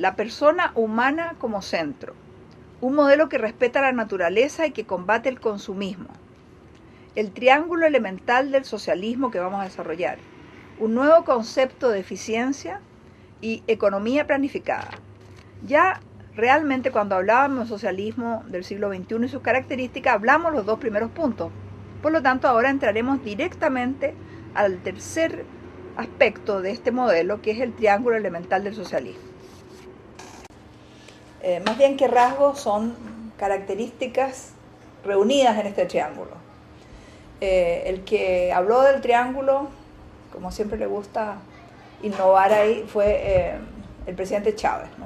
la persona humana como centro, un modelo que respeta la naturaleza y que combate el consumismo, el triángulo elemental del socialismo que vamos a desarrollar, un nuevo concepto de eficiencia y economía planificada. Ya realmente cuando hablábamos de socialismo del siglo XXI y sus características, hablamos los dos primeros puntos. Por lo tanto, ahora entraremos directamente al tercer aspecto de este modelo, que es el triángulo elemental del socialismo. Más bien que rasgos son características reunidas en este triángulo. El que habló del triángulo, como siempre le gusta innovar ahí, fue el presidente Chávez, ¿no?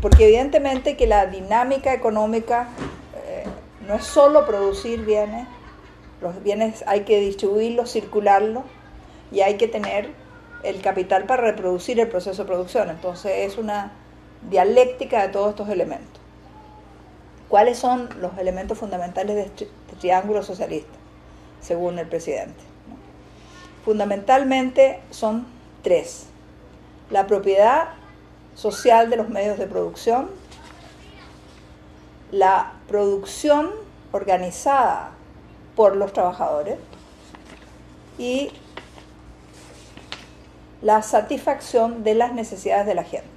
Porque evidentemente que la dinámica económica no es solo producir bienes, los bienes hay que distribuirlos, circularlos, y hay que tener el capital para reproducir el proceso de producción. Entonces es una dialéctica de todos estos elementos. ¿Cuáles son los elementos fundamentales de este triángulo socialista, según el presidente? Fundamentalmente son tres: la propiedad social de los medios de producción, la producción organizada por los trabajadores y la satisfacción de las necesidades de la gente.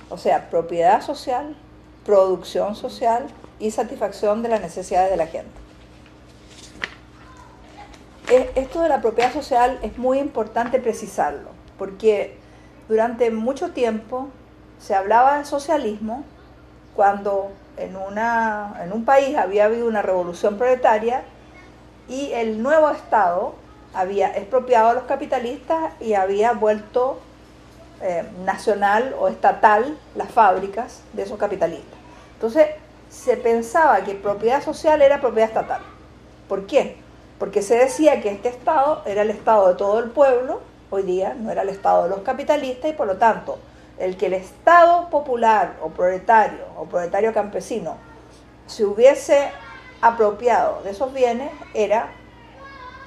O sea, propiedad social, producción social y satisfacción de las necesidades de la gente. Esto de la propiedad social es muy importante precisarlo, porque durante mucho tiempo se hablaba de socialismo cuando en un país había habido una revolución proletaria y el nuevo Estado había expropiado a los capitalistas y había vuelto nacional o estatal las fábricas de esos capitalistas. Entonces se pensaba que propiedad social era propiedad estatal. ¿Por qué? Porque se decía que este Estado era el Estado de todo el pueblo, hoy día no era el Estado de los capitalistas, y por lo tanto el que el Estado popular o proletario campesino se hubiese apropiado de esos bienes era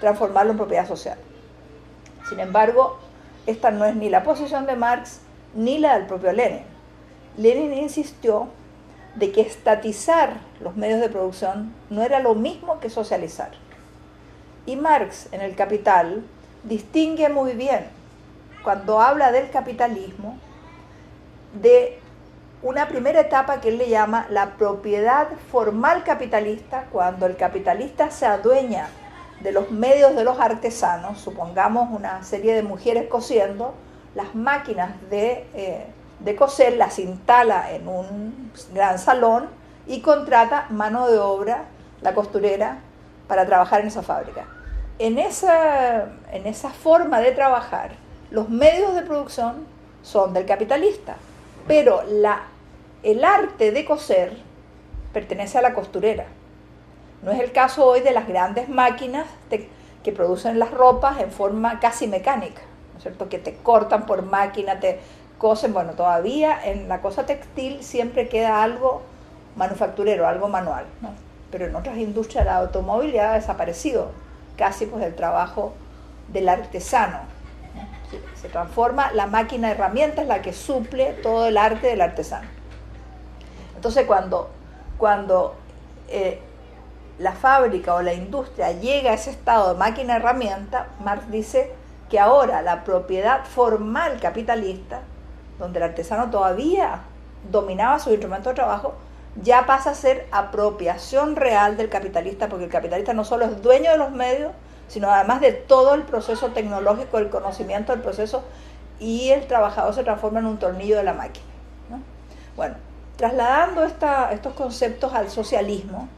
transformarlo en propiedad social. Sin embargo, esta no es ni la posición de Marx ni la del propio Lenin. Lenin insistió de que estatizar los medios de producción no era lo mismo que socializar. Y Marx, en el Capital, distingue muy bien, cuando habla del capitalismo, de una primera etapa que él le llama la propiedad formal capitalista, cuando el capitalista se adueña de los medios de los artesanos, supongamos una serie de mujeres cosiendo, las máquinas de coser las instala en un gran salón y contrata mano de obra, la costurera, para trabajar en esa fábrica. En esa forma de trabajar, los medios de producción son del capitalista, pero el arte de coser pertenece a la costurera. No es el caso hoy de las grandes máquinas que producen las ropas en forma casi mecánica, ¿no es cierto? Que te cortan por máquina, te cosen. Bueno, todavía en la cosa textil siempre queda algo manufacturero, algo manual, ¿no? Pero en otras industrias la automóvil ya ha desaparecido casi pues el trabajo del artesano, ¿no? Se transforma la máquina herramienta, es la que suple todo el arte del artesano. Entonces cuando la fábrica o la industria llega a ese estado de máquina herramienta, Marx dice que ahora la propiedad formal capitalista, donde el artesano todavía dominaba su instrumento de trabajo, ya pasa a ser apropiación real del capitalista, porque el capitalista no solo es dueño de los medios, sino además de todo el proceso tecnológico, el conocimiento del proceso, y el trabajador se transforma en un tornillo de la máquina, ¿no? Bueno, trasladando estos conceptos al socialismo,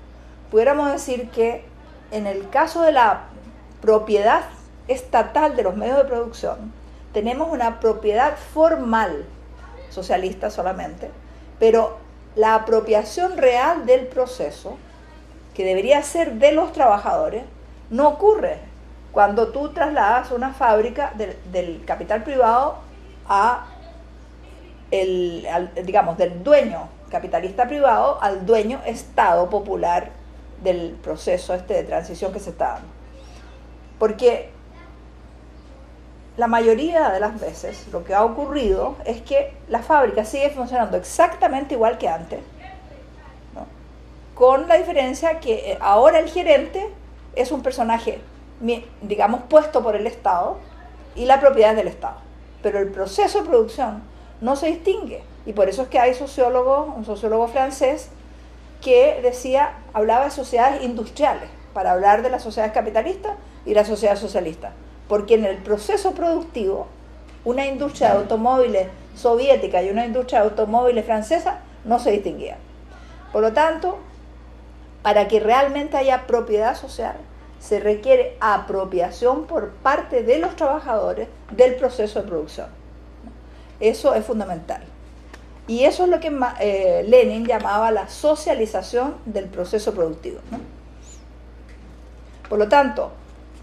pudiéramos decir que en el caso de la propiedad estatal de los medios de producción, tenemos una propiedad formal socialista solamente, pero la apropiación real del proceso, que debería ser de los trabajadores, no ocurre cuando tú trasladas una fábrica del capital privado digamos, del dueño capitalista privado al dueño Estado popular del proceso de transición que se está dando. Porque, la mayoría de las veces lo que ha ocurrido es que la fábrica sigue funcionando exactamente igual que antes, ¿no? Con la diferencia que ahora el gerente es un personaje, digamos, puesto por el Estado y la propiedad es del Estado. Pero el proceso de producción no se distingue. Y por eso es que hay un sociólogo francés, que hablaba de sociedades industriales, para hablar de las sociedades capitalistas y la sociedad socialista. Porque en el proceso productivo, una industria de automóviles soviética y una industria de automóviles francesa no se distinguían. Por lo tanto, para que realmente haya propiedad social, se requiere apropiación por parte de los trabajadores del proceso de producción. Eso es fundamental. Y eso es lo que Lenin llamaba la socialización del proceso productivo, ¿no? Por lo tanto,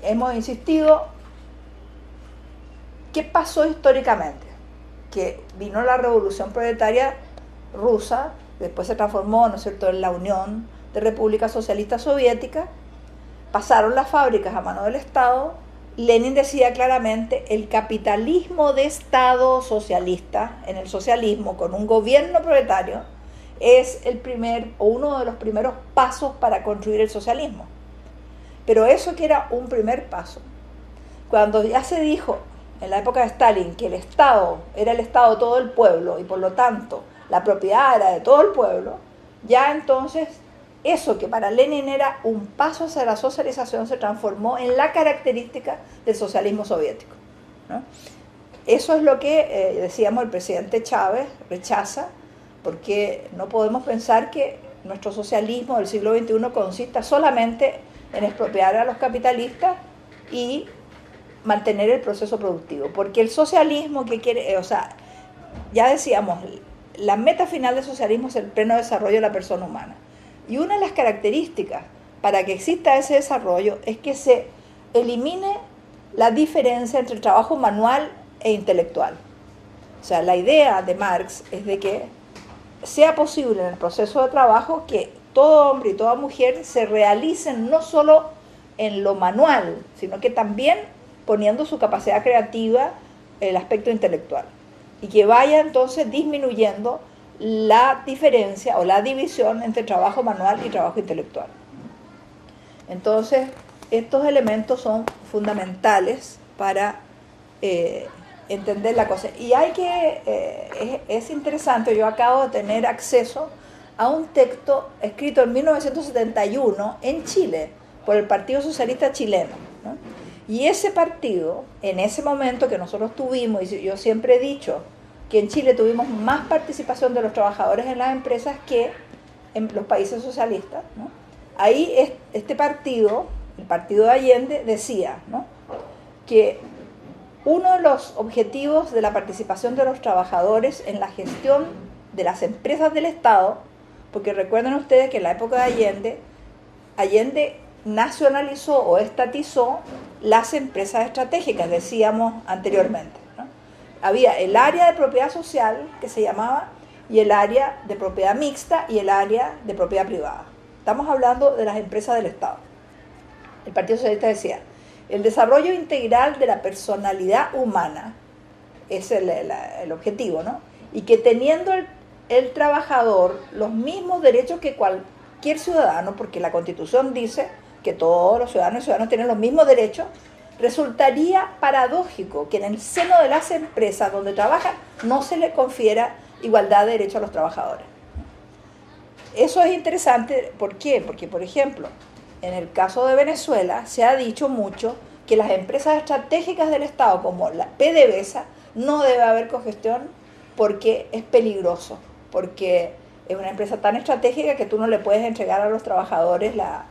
hemos insistido, ¿qué pasó históricamente? Que vino la revolución proletaria rusa, después se transformó, ¿no es cierto?, en la Unión de Repúblicas Socialistas Soviéticas, pasaron las fábricas a mano del Estado. Lenin decía claramente, el capitalismo de Estado socialista, en el socialismo con un gobierno proletario, es uno de los primeros pasos para construir el socialismo. Pero eso que era un primer paso, cuando ya se dijo en la época de Stalin que el Estado era el Estado de todo el pueblo y por lo tanto la propiedad era de todo el pueblo, ya entonces eso que para Lenin era un paso hacia la socialización se transformó en la característica del socialismo soviético, ¿no? Eso es lo que, decíamos, el presidente Chávez rechaza, porque no podemos pensar que nuestro socialismo del siglo XXI consista solamente en expropiar a los capitalistas y mantener el proceso productivo, porque el socialismo que quiere, ya decíamos, la meta final del socialismo es el pleno desarrollo de la persona humana. Y una de las características para que exista ese desarrollo es que se elimine la diferencia entre el trabajo manual e intelectual. O sea, la idea de Marx es de que sea posible en el proceso de trabajo que todo hombre y toda mujer se realicen no solo en lo manual, sino que también poniendo su capacidad creativa, el aspecto intelectual. Y que vaya entonces disminuyendo la diferencia o la división entre trabajo manual y trabajo intelectual. Entonces, estos elementos son fundamentales para entender la cosa. Y es interesante, yo acabo de tener acceso a un texto escrito en 1971 en Chile, por el Partido Socialista Chileno, ¿no? Y ese partido, en ese momento que nosotros tuvimos, y yo siempre he dicho que en Chile tuvimos más participación de los trabajadores en las empresas que en los países socialistas, ¿no? Ahí este partido, el partido de Allende, decía, ¿no?, que uno de los objetivos de la participación de los trabajadores en la gestión de las empresas del Estado, porque recuerden ustedes que en la época de Allende nacionalizó o estatizó las empresas estratégicas, decíamos anteriormente, ¿no? Había el área de propiedad social, que se llamaba, y el área de propiedad mixta y el área de propiedad privada. Estamos hablando de las empresas del Estado. El Partido Socialista decía, el desarrollo integral de la personalidad humana es el objetivo, ¿no? Y que teniendo el trabajador los mismos derechos que cualquier ciudadano, porque la Constitución dice que todos los ciudadanos y ciudadanas tienen los mismos derechos, resultaría paradójico que en el seno de las empresas donde trabajan no se le confiera igualdad de derechos a los trabajadores. Eso es interesante, ¿por qué? Porque, por ejemplo, en el caso de Venezuela se ha dicho mucho que las empresas estratégicas del Estado, como la PDVSA, no debe haber cogestión porque es peligroso, porque es una empresa tan estratégica que tú no le puedes entregar a los trabajadores la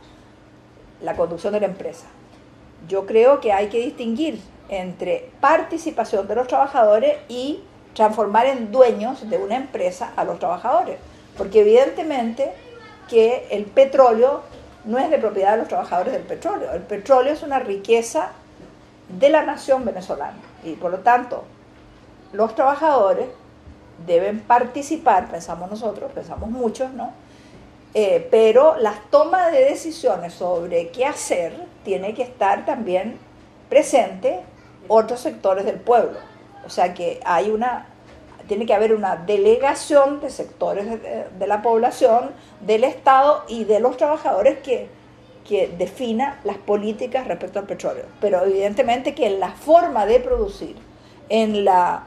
conducción de la empresa. Yo creo que hay que distinguir entre participación de los trabajadores y transformar en dueños de una empresa a los trabajadores, porque evidentemente que el petróleo no es de propiedad de los trabajadores del petróleo. El petróleo es una riqueza de la nación venezolana y por lo tanto los trabajadores deben participar, pensamos nosotros, pensamos muchos, ¿no? Pero las tomas de decisiones sobre qué hacer tiene que estar también presente otros sectores del pueblo. O sea que tiene que haber una delegación de sectores de la población, del Estado y de los trabajadores que defina las políticas respecto al petróleo. Pero evidentemente que en la forma de producir, en la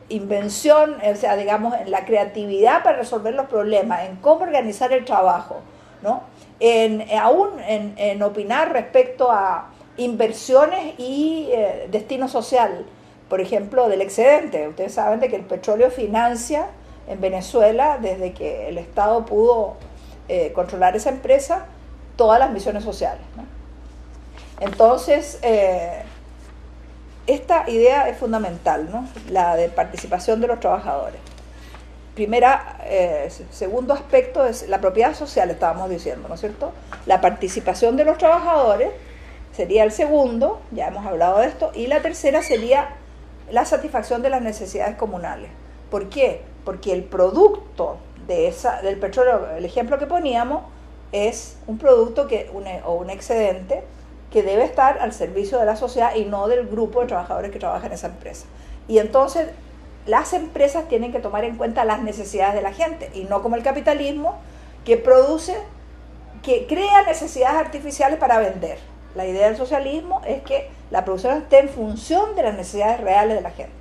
invención, o sea, digamos, en la creatividad para resolver los problemas, en cómo organizar el trabajo, ¿no? Aún en opinar respecto a inversiones y destino social, por ejemplo, del excedente. Ustedes saben de que el petróleo financia en Venezuela, desde que el Estado pudo controlar esa empresa, todas las misiones sociales, ¿no? Entonces, esta idea es fundamental, ¿no? La de participación de los trabajadores. Segundo aspecto es la propiedad social, estábamos diciendo, ¿no es cierto? La participación de los trabajadores sería el segundo, ya hemos hablado de esto, y la tercera sería la satisfacción de las necesidades comunales. ¿Por qué? Porque el producto del petróleo, el ejemplo que poníamos, es un producto o un excedente que debe estar al servicio de la sociedad y no del grupo de trabajadores que trabajan en esa empresa. Y entonces las empresas tienen que tomar en cuenta las necesidades de la gente y no como el capitalismo que crea necesidades artificiales para vender. La idea del socialismo es que la producción esté en función de las necesidades reales de la gente.